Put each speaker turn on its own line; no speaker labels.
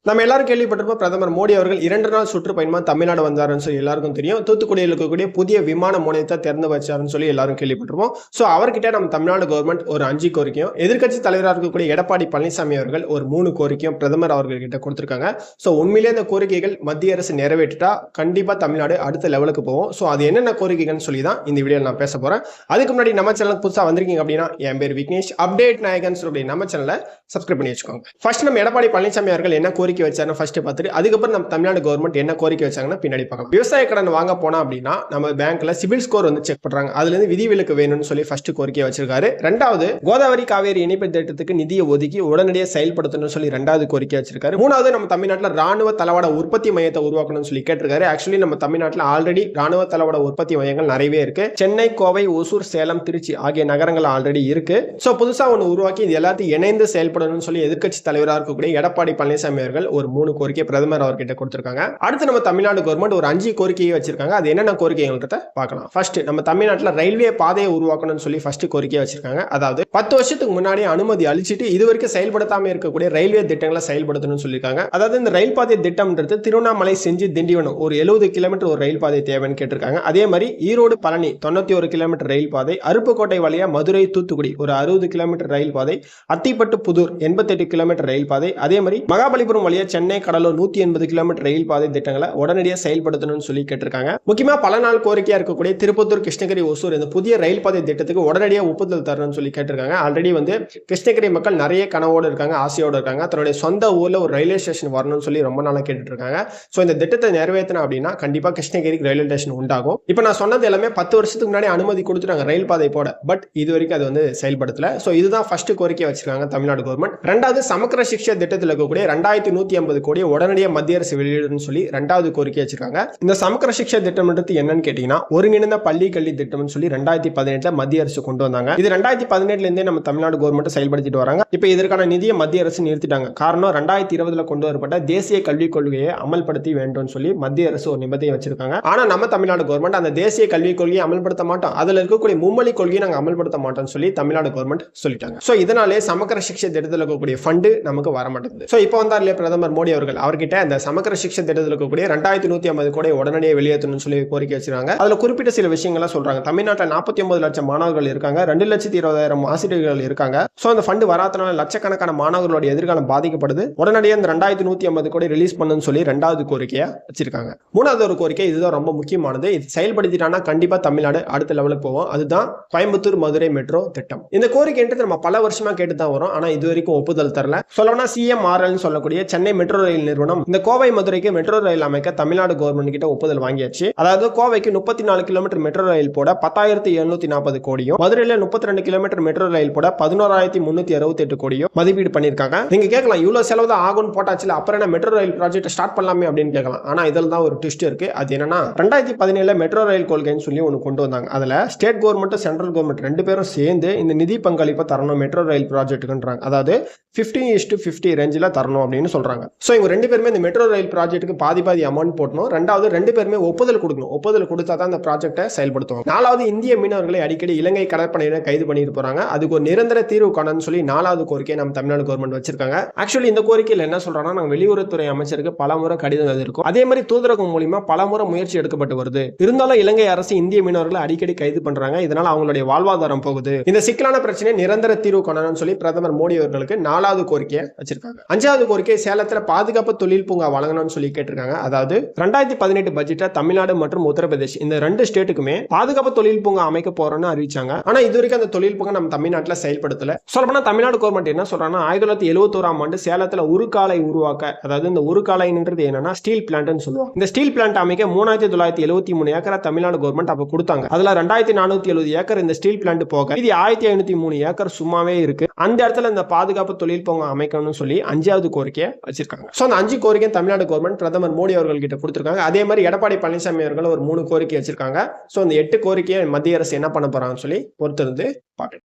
நம்ம எல்லாரும் கேள்விப்பட்டிருப்போம் பிரதமர் மோடி அவர்கள் 2 நாள் சுற்றுப்பயணமா தமிழ்நாடு வந்தாருன்னு சொல்லி எல்லாருக்கும் தெரியும். தூத்துக்குடியில் இருக்கக்கூடிய புதிய விமான முனையத்தை திறந்து வச்சாருன்னு சொல்லி எல்லாரும் கேள்விப்பட்டிருப்போம். ஸோ அவர்கிட்ட நம்ம தமிழ்நாடு கவர்மெண்ட் ஒரு 5 கோரிக்கையும், எதிர்க்கட்சி தலைவராக இருக்கக்கூடிய எடப்பாடி பழனிசாமி அவர்கள் ஒரு 3 கோரிக்கையும் பிரதமர் அவர்கள் கிட்ட கொடுத்திருக்காங்க. ஸோ உண்மையிலே இந்த கோரிக்கைகள் மத்திய அரசு நிறைவேற்றிட்டா கண்டிப்பா தமிழ்நாடு அடுத்த லெவலுக்கு போகும். ஸோ அது என்னென்ன கோரிக்கைகள்னு சொல்லி தான் இந்த வீடியோவில் நான் பேச போறேன். அதுக்கு முன்னாடி நம்ம சேனலுக்கு புதுசாக வந்திருக்கீங்க அப்படின்னா என் பேர் விக்னேஷ், அப்டேட் நாயகன் சொல்லி நம்ம சேனலை சப்ஸ்கிரைப் பண்ணி வச்சுக்கோங்க. ஃபர்ஸ்ட் நம்ம எடப்பாடி பழனிசாமி அவர்கள் என்ன கோரிக்கை வச்சாருன்னு ஃபர்ஸ்ட் பார்த்துட்டு அதுக்கப்புறம் நம்ம தமிழ்நாடு கவர்மெண்ட் என்ன கோரிக்கை வச்சாங்கன்னா பின்னாடி பார்க்கலாம். விவசாய கடன் வாங்க போனா அப்படின்னா நம்ம பேங்க்ல சிபில் ஸ்கோர் வந்து செக் பண்றாங்க. அதுல இருந்து விதிவிலக்கு வேணும்னு சொல்லி ஃபர்ஸ்ட் கோரிக்கை வச்சிருக்காரு. ரெண்டாவது கோதாவரி காவேரி இணைப்பு திட்டத்துக்கு நிதியை ஒதுக்கி உடனடியாக செயல்படுத்தணும்னு சொல்லி ரெண்டாவது கோரிக்கை வச்சிருக்காரு. மூணாவது நம்ம தமிழ்நாட்டில் ராணுவ தளவாட உற்பத்தி மையத்தை உருவாக்கணும்னு சொல்லி கேட்டிருக்காரு. ஆக்சுவலி நம்ம தமிழ்நாட்டில் ஆல்ரெடி ராணுவ தளவாட உற்பத்தி மையங்கள் நிறையவே இருக்கு. சென்னை, கோவை, ஒசூர், சேலம், திருச்சி ஆகிய நகரங்கள் ஆல்ரெடி இருக்கு. ஸோ புதுசா ஒன்று உருவாக்கி இது எல்லாத்தையும் இணைந்து செயல்படணும்னு சொல்லி எதிர்க்கட்சி தலைவராக இருக்கக்கூடிய எடப்பாடி பழனிசாமி அவர்கள் ஒரு 3 கோரிக்கை பிரதமர் அவர்கிட்ட கொடுத்திருக்காங்க. அடுத்து நம்ம தமிழ்நாடு கவர்மெண்ட் ஒரு 5 கோரிக்கையை வச்சிருக்காங்க. அது என்னென்ன கோரிக்கைகள்ன்றத பார்க்கலாம். ஃபர்ஸ்ட் நம்ம தமிழ்நாட்டில் ரயில்வே பாதையை உருவாக்கணும்னு சொல்லி ஃபர்ஸ்ட் கோரிக்கை வச்சிருக்காங்க. அதாவது 10 வருஷத்துக்கு முன்னாடி அனுமதி அளிச்சிட்டு இதுவரைக்கும் செயல்படுத்தாம இருக்கக்கூடிய ரயில்வே திட்டங்களை செயல்படுத்தணும்னு சொல்லியிருக்காங்க. அதாவது இந்த ரயில் பாதை திட்டம்ன்றது திருவண்ணாமலை, செஞ்சி, திண்டிவனம் ஒரு 70 கிலோமீட்டர் ஒரு ரயில் பாதை தேவைன்னு கேட்டிருக்காங்க. அதே மாதிரி ஈரோடு, பழனி 91 கிலோமீட்டர் ரயில் பாதை, அருப்புக்கோட்டை வழியா மதுரை, தூத்துக்குடி ஒரு 60 கிலோமீட்டர் ரயில் பாதை, அத்திப்பட்டு, புதூர் 88 கிலோமீட்டர் ரயில் பாதை, அதே மாதிரி மகாபலிபுரம் வழியா சென்னை, கடலூர் 180 கிலோமீட்டர் ரயில் பாதை திட்டங்களை உடனடியாக செயல்படுத்தணும்னு சொல்லி கேட்டிருக்காங்க. முக்கியமா பல நாள் கோரிக்கையா இருக்கக்கூடிய திருப்பத்தூர், கிருஷ்ணகிரி, ஒசூர் இந்த புதிய ரயில் பாதை திட்டத்துக்கு உடனடியாக ஒப்புதல் தரணும்னு சொல்லி கேட்டிருக்காங்க. ஆல்ரெடி வந்து கிருஷ்ணகிரி மக்கள் நிறைய கனவோடு இருக்காங்க, ஆசையோடு இருக்காங்க. தன்னுடைய சொந்த ஊர்ல ஒரு ரயில்வே ஸ்டேஷன் வரணும்னு சொல்லி ரொம்ப நாளாக கேட்டுட்டு இருக்காங்க. ஸோ இந்த திட்டத்தை நிறைவேற்றினா அப்படின்னா கண்டிப்பா கிருஷ்ணகிரிக்கு ரயில்வே ஸ்டேஷன் உண்டாகும். இப்போ நான் சொன்னது எல்லாமே 10 வருஷத்துக்கு முன்னாடி அனுமதி கொடுத்துட்டாங்க ரயில் பாதை போட. பட் இது வரைக்கும் அது வந்து செயல்படுத்தல. ஸோ இதுதான் ஃபர்ஸ்ட் கோரிக்கை வச்சிருக்காங்க தமிழ்நாடு கவர்மெண்ட். ரெண்டாவது சமக்கர சிக்ஷா திட்டத்தில் இருக்கக்கூடிய 2150 கோடியை உடனடியாக மத்திய அரசு வெளியிடணும்னு சொல்லி ரெண்டாவது கோரிக்கை வச்சிருக்காங்க. இந்த சமக்கர சிக்ஷா திட்டம்ன்றது என்னன்னு கேட்டீங்கன்னா ஒருங்கிணைந்த பள்ளி கல்வி திட்டம்னு சொல்லி 2018 மத்திய அரசு கொண்டு வந்தாங்க. இது 2018 இருந்தே நம்ம தமிழ்நாடு கவர்மெண்ட் செயல்படுத்திட்டு வராங்க. இப்போ இதற்கான நிதியை மத்திய அரசு நிறுத்திட்டாங்க. காரணம் 2020 கொண்டு வரப்பட்ட தேசிய கல்விக் கொள்கையை அமல்படுத்தி வேண்டும் சொல்லி மத்திய அரசு ஒரு நிபந்தனை வச்சிருக்காங்க. ஆனா நம்ம தமிழ்நாடு கவர்மெண்ட் அந்த தேசிய கல்விக் கொள்கையை அமல்படுத்த மாட்டோம், அதுல இருக்கக்கூடிய மும்மொழி கொள்கையை நாங்கள் அமல்படுத்த மாட்டோம் சொல்லி தமிழ்நாடு கவர்மெண்ட் சொல்லிட்டாங்க. ஸோ இதனாலே சமக்கர சிக்ஷா திட்டத்தில் இருக்கக்கூடிய ஃபண்டு நமக்கு வர மாட்டேங்குது. ஸோ இப்போ வந்தார் இல்லையா பிரதமர் மோடி அவர்கள், அவர்கிட்ட அந்த சமக்கர சிக்ஷா திட்டத்தில் இருக்கக்கூடிய 2150 கோடி உடனடியாக வெளியேற்றணும்னு சொல்லி கோரிக்கை வச்சிருக்காங்க. அதுல குறிப்பிட்ட சில விஷயங்கள்லாம் சொல்றாங்க. தமிழ்நாட்டில் 49 லட்சம் மாணவர்கள் இருக்காங்க, 2,20,000 ஆசிரியர்கள் இருக்காங்க. ஸோ அந்த ஃபண்டு வராதனால லட்சக்கணக்கான மாணவர்களுடைய எதிர்காலம் பாதிக்கப்படுது. உடனடியாக இந்த 2150 கோடி ரிலீஸ் பண்ணணும்னு சொல்லி ரெண்டாவது கோரிக்கையா வச்சிருக்காங்க. மூணாவது ஒரு கோரிக்கை, இதுதான் ரொம்ப முக்கியமானது. இது செயல்படுத்திட்டானா கண்டிப்பா தமிழ்நாடு அடுத்த லெவலுக்கு போவோம். அதுதான் கோயம்புத்தூர் மதுரை மெட்ரோ திட்டம். இந்த கோரிக்கைன்றது நம்ம பல வருஷமா கேட்டு தான் வரும். ஆனா இது வரைக்கும் ஒப்புதல் தரல. சொல்லணும்னா CMRL சொல்லக்கூடிய சென்னை மெட்ரோ ரயில் நிறுவனம் இந்த கோவை மதுரைக்கு மெட்ரோ ரயில் அமைக்க தமிழ்நாடு கவர்மெண்ட் கிட்ட ஒப்புதல் வாங்கியாச்சு. அதாவது கோவைக்கு 34 கிலோமீட்டர் மெட்ரோ ரயில் போட 10,740 கோடியும், மதுரையில 32 கிலோமீட்டர் மெட்ரோ ரயில் போட 11,368 கோடியும் மதிப்பீடு பண்ணிருக்காங்க. நீங்க கேட்கலாம் இவ்வளவு செலவு தான் ஆகும்னு போட்டாச்சுல, அப்புறம் என்ன மெட்ரோ ரயில் ப்ராஜெக்ட் ஸ்டார்ட் பண்ணலாமே அப்படின்னு கேட்கலாம். ஆனா இதில் தான் ஒரு ட்விஸ்ட் இருக்கு. அது என்னன்னா 2017 மெட்ரோ ரயில் கொள்கைன்னு சொல்லி ஒன்று கொண்டு வந்தாங்க. அதுல ஸ்டேட் கவர்மெண்ட், சென்ட்ரல் கவர்மெண்ட் 2 பேரும் சேர்ந்து இந்த நிதி பங்களிப்பை தரணும் மெட்ரோ ரயில் ப்ராஜெக்ட்டுக்குன்றாங்க. அதாவது 50:50 ரேஞ்சில் தரணும் அப்படின்னு சொல்றாங்க. ஸோ இவங்க 2 பேருமே இந்த மெட்ரோ ரயில் ப்ராஜெக்ட்டுக்கு பாதி அமௌண்ட் போட்டணும். ரெண்டாவது 2 பேருமே ஒப்புதல் கொடுக்கணும். ஒப்புதல் கொடுத்தா தான் அந்த ப்ராஜெக்டை செயல்படுத்துவாங்க. நாலாவது இந்திய மீனவர்களை அடிக்கடி இலங்கை கடற்படையினர் கைது பண்ணிட்டு போறாங்க. அதுக்கு ஒரு நிரந்தர தீர்வு காணணும்னு சொல்லி 4வது கோரிக்கை நம்ம தமிழ்நாடு கவர்மெண்ட் வச்சிருக்காங்க. ஆக்சுவலி இந்த கோரிக்கையில் என்ன சொல்றாங்கன்னா, நாங்கள் வெளியுறவுத்துறை அமைச்சருக்கு பல முறை கடிதம் எழுதியிருக்கோம். அதே மாதிரி தூதரகம் மூலமா பல முறை முயற்சி எடுக்கப்பட்டு வருது. இருந்தாலும் இலங்கை அரசு இந்திய மீனவர்களை அடிக்கடி கைது பண்றாங்க. இதனால அவங்களுடைய வாழ்வாதாரம் போகுது. இந்த சிக்கலான பிரச்சனை நிரந்தர தீர்வு காணணும்னு சொல்லி பிரதமர் மோடி அவர்களுக்கு 4வது கோரிக்கையை வச்சிருக்காங்க. 5வது கோரிக்கை சேலத்துல பாதுகாப்பு தொழில் பூங்கா வழங்கணும்னு சொல்லி கேட்டிருக்காங்க. அதாவது 2018 பட்ஜெட்ல தமிழ்நாடு மற்றும் உத்தரப்பிரதேஷ் இந்த 2 ஸ்டேட்டுக்குமே பாதுகாப்பு தொழில் பூங்கா அமைக்க போறோம்னு அறிவிச்சாங்க. ஆனா இது வரைக்கும் அந்த தொழில் பூங்கா நம்ம தமிழ்நாட்டில் செயல்படுத்தல. சொல்லப்போனா தமிழ்நாடு கவர்மெண்ட் என்ன சொல்றாங்கன்னா 1971ஆம் ஆண்டு சேலத்துல உருக்காலை உருவாக்க, அதாவது இந்த உருக்காலைன்றது என்னன்னா ஸ்டீல் பிளான்ட்னு சொல்லுவாங்க. இந்த ஸ்டீல் பிளான்ட் அமைக்க 3,973 ஏக்கரை தமிழ்நாடு கவர்மெண்ட் அப்ப கொடுத்தாங்க. அதுல 2,470 ஏக்கர் இந்த ஸ்டீல் பிளான்ட் போக இது 1,503 ஏக்கர் சும்மாவே இருக்கு. அந்த இடத்துல இந்த பாதுகாப்பு தொழில் பூங்கா அமைக்கணும்னு சொல்லி 5வது கோரிக்கையை வச்சிருக்காங்க. ஸோ அந்த 5 கோரிக்கை தமிழ்நாடு கவர்மெண்ட் பிரதமர் மோடி அவர்கள் கிட்ட கொடுத்திருக்காங்க. அதே மாதிரி எடப்பாடி பழனிசாமி அவர்கள் ஒரு 3 கோரிக்கை வச்சிருக்காங்க. ஸோ இந்த 8 கோரிக்கையை மத்திய அரசு என்ன பண்ண போறாங்கன்னு சொல்லி பொறுத்திருந்து பார்க்கலாம்.